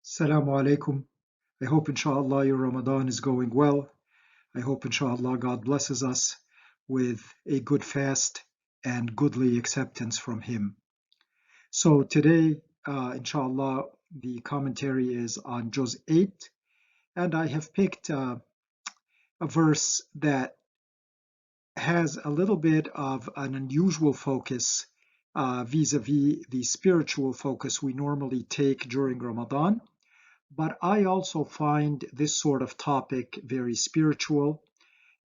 Assalamu alaikum. I hope inshallah your Ramadan is going well. I hope inshallah God blesses us with a good fast and goodly acceptance from Him. So today, inshallah, the commentary is on Juz 8, and I have picked a verse that has a little bit of an unusual focus vis-a-vis the spiritual focus we normally take during Ramadan. But I also find this sort of topic very spiritual,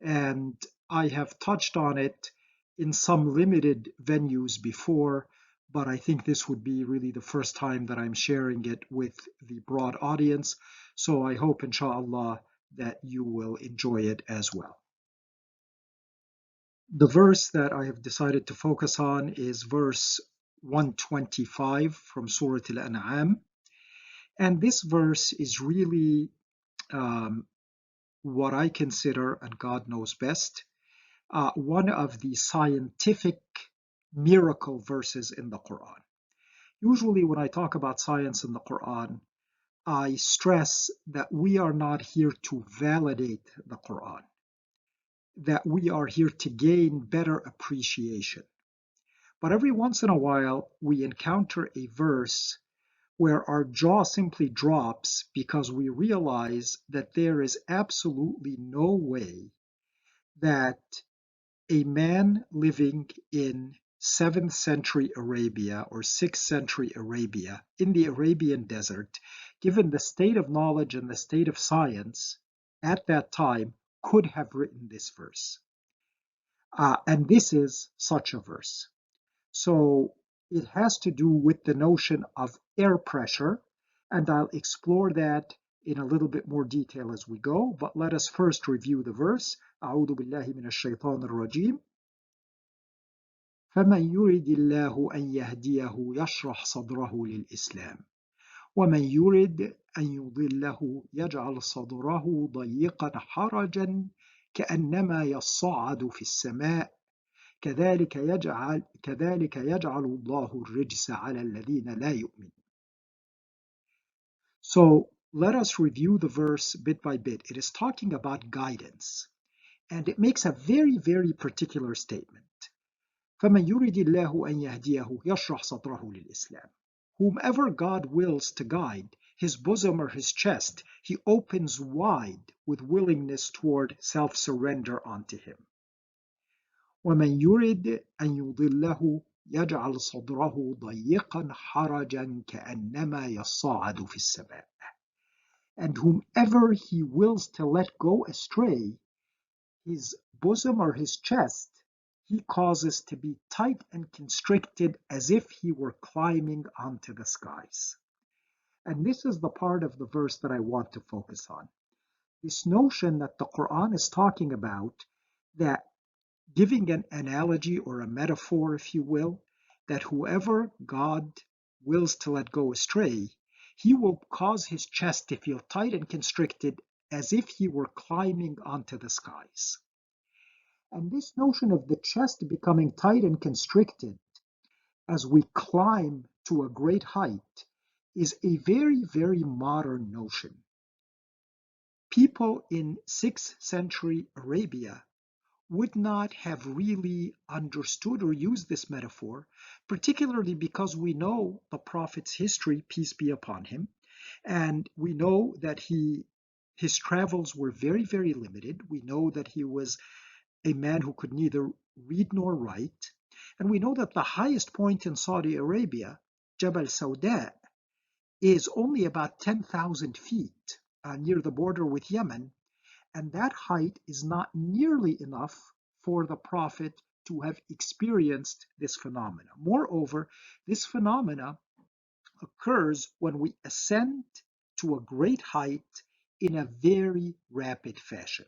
and I have touched on it in some limited venues before, but I think this would be really the first time that I'm sharing it with the broad audience. So I hope, inshallah, that you will enjoy it as well. The verse that I have decided to focus on is verse 125 from Surat Al-Anam. And this verse is really what I consider, and God knows best, one of the scientific miracle verses in the Quran. Usually, when I talk about science in the Quran, I stress that we are not here to validate the Quran, that we are here to gain better appreciation. But every once in a while, we encounter a verse where our jaw simply drops because we realize that there is absolutely no way that a man living in 7th century Arabia or 6th century Arabia in the Arabian desert, given the state of knowledge and the state of science at that time, could have written this verse. And this is such a verse. So it has to do with the notion of air pressure, and I'll explore that in a little bit more detail as we go. But let us first review the verse. أعوذ بالله من الشيطان الرجيم. فمن يرد الله أن يهديه يشرح صدره للإسلام ومن يرد أن يضله يجعل صدره ضيقا حرجا كأنما يصعد في السماء كذلك يجعل الله الرجس على الذين لا يؤمنون. So let us review the verse bit by bit. It is talking about guidance, and it makes a very, very particular statement. فَمَنْ يُرِدِ اللَّهُ أَنْ يَهْدِيَهُ يَشْرَحْ صَدْرَهُ لِلْإِسْلَامِ. Whomever God wills to guide, his bosom or his chest, he opens wide with willingness toward self-surrender unto him. وَمَنْ يُرِدْ أَنْ يُضِلَّهُ يَجْعَلْ صَدْرَهُ ضَيِّقًا حَرَجًا كَأَنَّمَا يَصَّعَدُ فِي السَّمَاءِ. And whomever he wills to let go astray, his bosom or his chest, he causes to be tight and constricted as if he were climbing onto the skies. And this is the part of the verse that I want to focus on. This notion that the Quran is talking about, that giving an analogy or a metaphor, if you will, that whoever God wills to let go astray, he will cause his chest to feel tight and constricted as if he were climbing onto the skies. And this notion of the chest becoming tight and constricted as we climb to a great height is a very, very modern notion. People in 6th century Arabia would not have really understood or used this metaphor, particularly because we know the Prophet's history, peace be upon him, and we know that his travels were very, very limited. We know that he was a man who could neither read nor write, and we know that the highest point in Saudi Arabia, Jabal Sauda, is only about 10,000 feet near the border with Yemen, and that height is not nearly enough for the Prophet to have experienced this phenomena. Moreover, this phenomena occurs when we ascend to a great height in a very rapid fashion.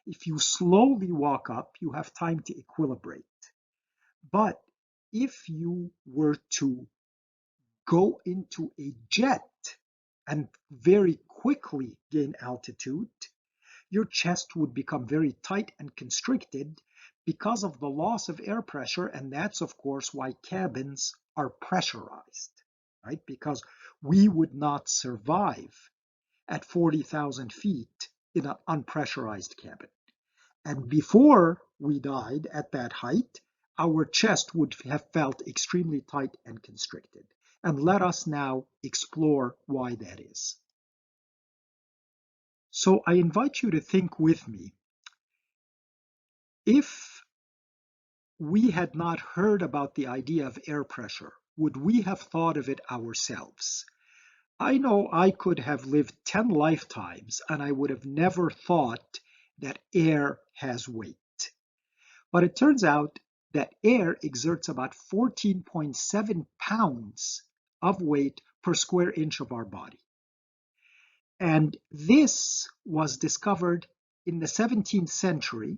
If you slowly walk up, you have time to equilibrate. But if you were to go into a jet and very quickly gain altitude, your chest would become very tight and constricted because of the loss of air pressure, and that's of course why cabins are pressurized. right? Because we would not survive at 40,000 feet in an unpressurized cabin. And before we died at that height, our chest would have felt extremely tight and constricted. And let us now explore why that is. So I invite you to think with me, if we had not heard about the idea of air pressure, would we have thought of it ourselves? I know I could have lived 10 lifetimes and I would have never thought that air has weight. But it turns out that air exerts about 14.7 pounds of weight per square inch of our body. And this was discovered in the 17th century,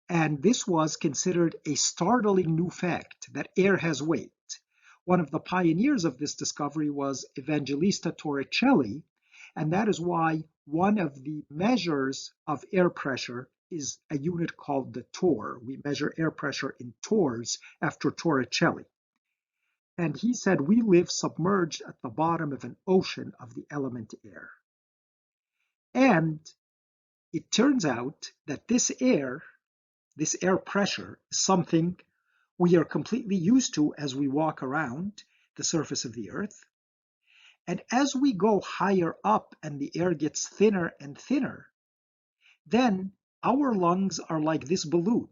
and this was considered a startling new fact that air has weight. One of the pioneers of this discovery was Evangelista Torricelli, and that is why one of the measures of air pressure is a unit called the torr. We measure air pressure in torrs after Torricelli. And he said we live submerged at the bottom of an ocean of the element air. And it turns out that this air pressure, is something we are completely used to as we walk around the surface of the earth. And as we go higher up and the air gets thinner and thinner, then our lungs are like this balloon.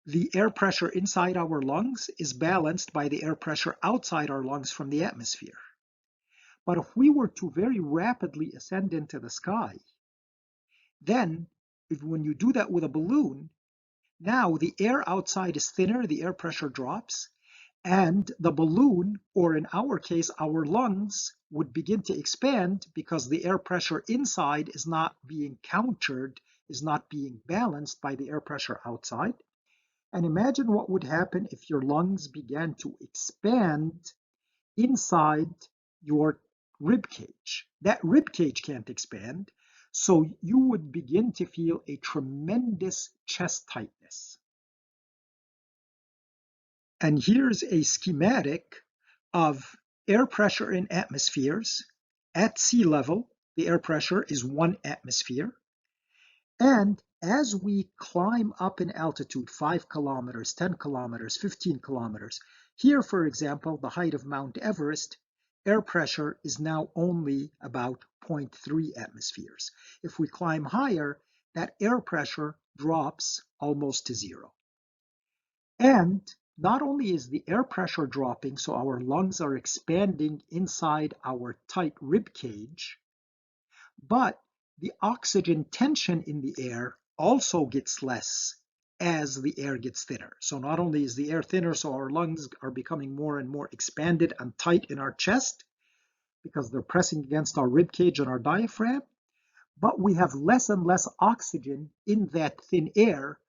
The air pressure inside our lungs is balanced by the air pressure outside our lungs from the atmosphere. But if we were to very rapidly ascend into the sky, then when you do that with a balloon, now the air outside is thinner, the air pressure drops, and the balloon, or in our case, our lungs, would begin to expand because the air pressure inside is not being countered, is not being balanced by the air pressure outside. And imagine what would happen if your lungs began to expand inside your rib cage. That rib cage can't expand, so you would begin to feel a tremendous chest tightness. And here's a schematic of air pressure in atmospheres. At sea level, the air pressure is 1 atmosphere. And as we climb up in altitude, 5 kilometers, 10 kilometers, 15 kilometers, here, for example, the height of Mount Everest, air pressure is now only about 0.3 atmospheres. If we climb higher, that air pressure drops almost to zero. And not only is the air pressure dropping, so our lungs are expanding inside our tight rib cage, but the oxygen tension in the air also gets less as the air gets thinner. So not only is the air thinner, so our lungs are becoming more and more expanded and tight in our chest because they're pressing against our rib cage and our diaphragm, but we have less and less oxygen in that thin air.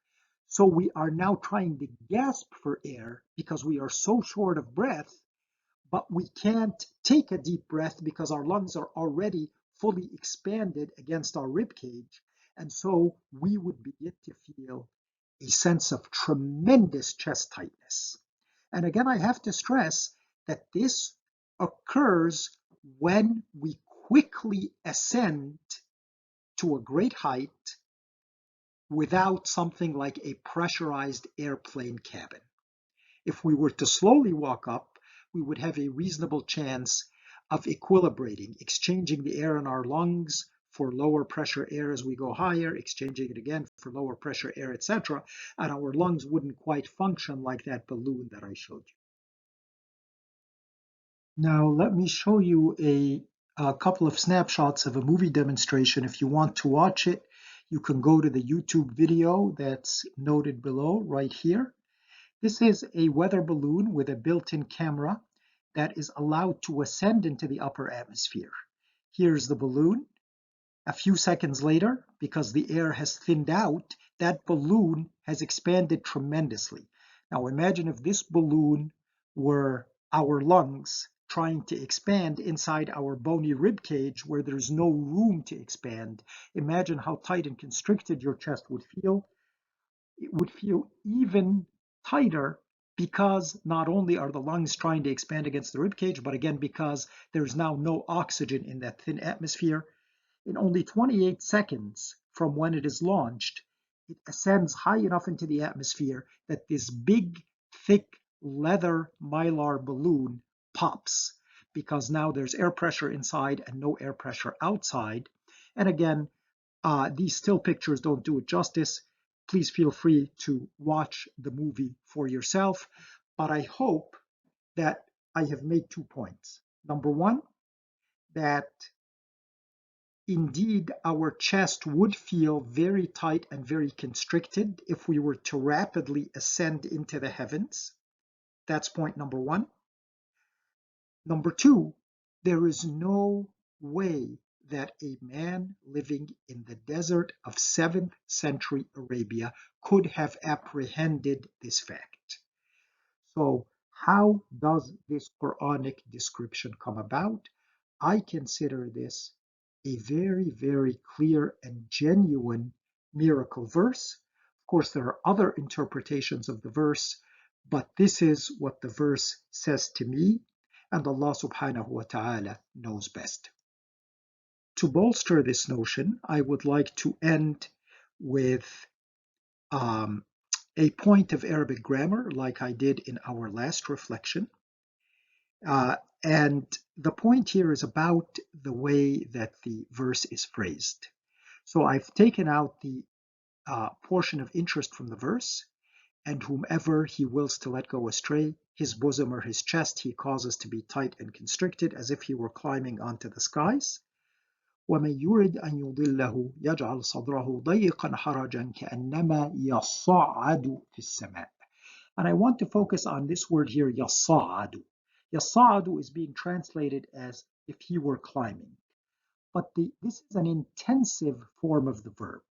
So we are now trying to gasp for air because we are so short of breath, but we can't take a deep breath because our lungs are already fully expanded against our rib cage. And so we would begin to feel a sense of tremendous chest tightness. And again, I have to stress that this occurs when we quickly ascend to a great height without something like a pressurized airplane cabin. If we were to slowly walk up, we would have a reasonable chance of equilibrating, exchanging the air in our lungs for lower pressure air as we go higher, exchanging it again for lower pressure air, etc. And our lungs wouldn't quite function like that balloon that I showed you. Now, let me show you a couple of snapshots of a movie demonstration. If you want to watch it, you can go to the YouTube video that's noted below right here. This is a weather balloon with a built-in camera that is allowed to ascend into the upper atmosphere. Here's the balloon. A few seconds later, because the air has thinned out, that balloon has expanded tremendously. Now imagine if this balloon were our lungs trying to expand inside our bony rib cage where there's no room to expand. Imagine how tight and constricted your chest would feel. It would feel even tighter because not only are the lungs trying to expand against the ribcage, but again, because there's now no oxygen in that thin atmosphere. In only 28 seconds from when it is launched, it ascends high enough into the atmosphere that this big, thick leather mylar balloon pops, because now there's air pressure inside and no air pressure outside. And again, these still pictures don't do it justice. Please feel free to watch the movie for yourself. But I hope that I have made 2 points. Number one, that indeed our chest would feel very tight and very constricted if we were to rapidly ascend into the heavens. That's point number one. Number two, there is no way that a man living in the desert of 7th century Arabia could have apprehended this fact. So how does this Quranic description come about? I consider this a very, very clear and genuine miracle verse. Of course, there are other interpretations of the verse, but this is what the verse says to me, and Allah subhanahu wa ta'ala knows best. To bolster this notion, I would like to end with a point of Arabic grammar, like I did in our last reflection. And the point here is about the way that the verse is phrased. So I've taken out the portion of interest from the verse, and whomever he wills to let go astray, his bosom or his chest he causes to be tight and constricted, as if he were climbing onto the skies. وَمَنْ يُرِدْ أَنْ يُضِلَّهُ يَجْعَلْ صَدْرَهُ ضَيِّقًا حَرَجًا كَأَنَّمَا يَصَّعَّدُ فِي السَّمَاءِ. And I want to focus on this word here, يَصَّعَّدُ. يَصَّعَّدُ is being translated as if he were climbing. But this is an intensive form of the verb.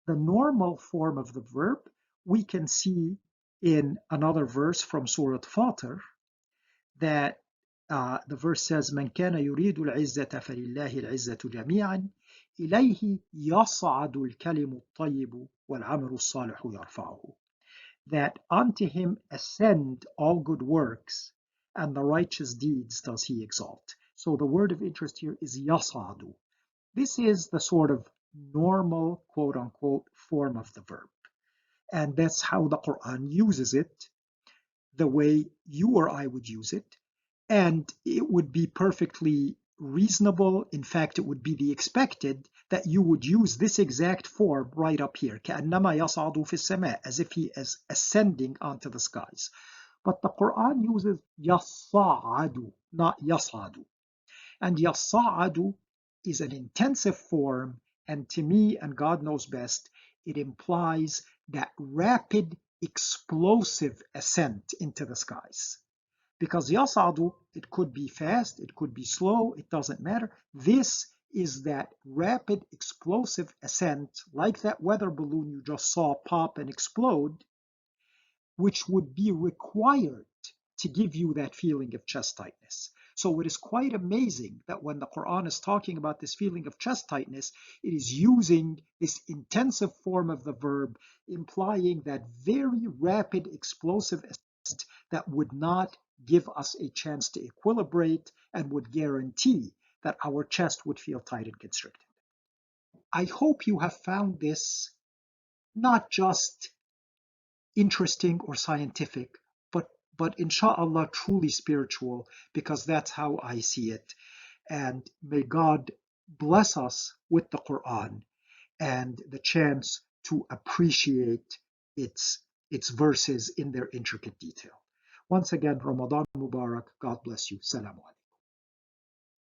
The normal form of the verb we can see in another verse from Surat Fatir, that the verse says, مَنْ كَانَ يُرِيدُ الْعِزَّةَ فَلِلَّهِ الْعِزَّةُ جَمِيعًا إِلَيْهِ يَصْعَدُ الْكَلِمُ الطَّيِّبُ وَالْعَمَلُ الصَّالِحُ يَرْفَعُهُ. That unto him ascend all good works, and the righteous deeds does he exalt. So the word of interest here is yasadu. This is the sort of normal, quote-unquote, form of the verb. And that's how the Quran uses it, the way you or I would use it. And it would be perfectly reasonable, in fact, it would be the expected, that you would use this exact form right up here, كَأَنَّمَا يَصْعَدُ فِي السَّمَاءِ, as if he is ascending onto the skies. But the Quran uses يَصَّعَدُ, not يَصْعَدُ. And يَصَّعَدُ is an intensive form, and to me, and God knows best, it implies that rapid, explosive ascent into the skies. Because yasadu, it could be fast, it could be slow, it doesn't matter. This is that rapid, explosive ascent, like that weather balloon you just saw pop and explode, which would be required to give you that feeling of chest tightness. So it is quite amazing that when the Quran is talking about this feeling of chest tightness, it is using this intensive form of the verb, implying that very rapid, explosive ascent that would not give us a chance to equilibrate and would guarantee that our chest would feel tight and constricted. I hope you have found this not just interesting or scientific, but inshallah truly spiritual, because that's how I see it. And may God bless us with the Quran and the chance to appreciate its verses in their intricate detail. Once again, Ramadan Mubarak. God bless you. Salaam alaikum.